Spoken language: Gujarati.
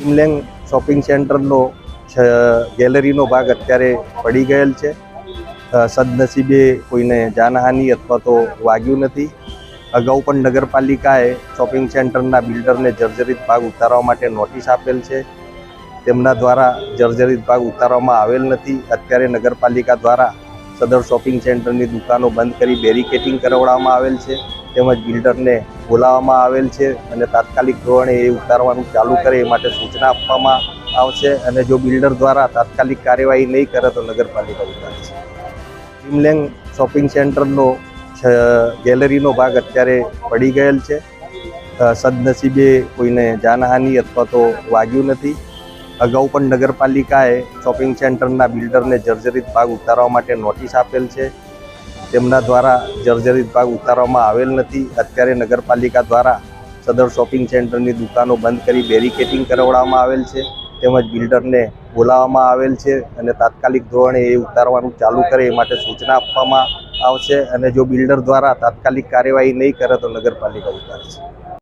ઇમલેંગ શોપિંગ સેન્ટરનો ગેલેરીનો ભાગ અત્યારે પડી ગયેલ છે। સદનસીબે કોઈને જાનહાનિ અથવા તો વાગ્યું નથી। અગાઉ પણ નગરપાલિકાએ શોપિંગ સેન્ટરના બિલ્ડરને જર્જરિત ભાગ ઉતારવા માટે નોટિસ આપેલ છે। તેમના દ્વારા જર્જરિત ભાગ ઉતારવામાં આવેલ નથી। અત્યારે નગરપાલિકા દ્વારા સદર શોપિંગ સેન્ટરની દુકાનો બંધ કરી બેરિકેટિંગ કરાવવામાં આવેલ છે, તેમજ બિલ્ડરને બોલાવવામાં આવેલ છે અને તાત્કાલિક ધોરણે એ ઉતારવાનું ચાલુ કરે એ માટે સૂચના આપવામાં આવશે। અને જો બિલ્ડર દ્વારા તાત્કાલિક કાર્યવાહી નહીં કરે તો નગરપાલિકા ઉતારશે। ઇમલેંગ શોપિંગ સેન્ટરનો ગેલેરીનો ભાગ અત્યારે પડી ગયેલ છે। સદનસીબે કોઈને જાનહાનિ અથવા તો વાગ્યું નથી। અગાઉ પણ નગરપાલિકાએ શોપિંગ સેન્ટરના બિલ્ડરને જર્જરિત ભાગ ઉતારવા માટે નોટિસ આપેલ છે, તેમના દ્વારા જર્જરિત ભાગ ઉતારવામાં આવેલ નથી। અત્યારે નગરપાલિકા દ્વારા સદર શોપિંગ સેન્ટરની દુકાનો બંધ કરી બેરિકેટિંગ કરાવવામાં આવેલ છે, તેમજ બિલ્ડરને બોલાવવામાં આવેલ છે અને તાત્કાલિક ધોરણે એ ઉતારવાનું ચાલુ કરે એ માટે સૂચના આપવામાં આવશે। અને જો બિલ્ડર દ્વારા તાત્કાલિક કાર્યવાહી નહીં કરે તો નગરપાલિકા ઉતારશે।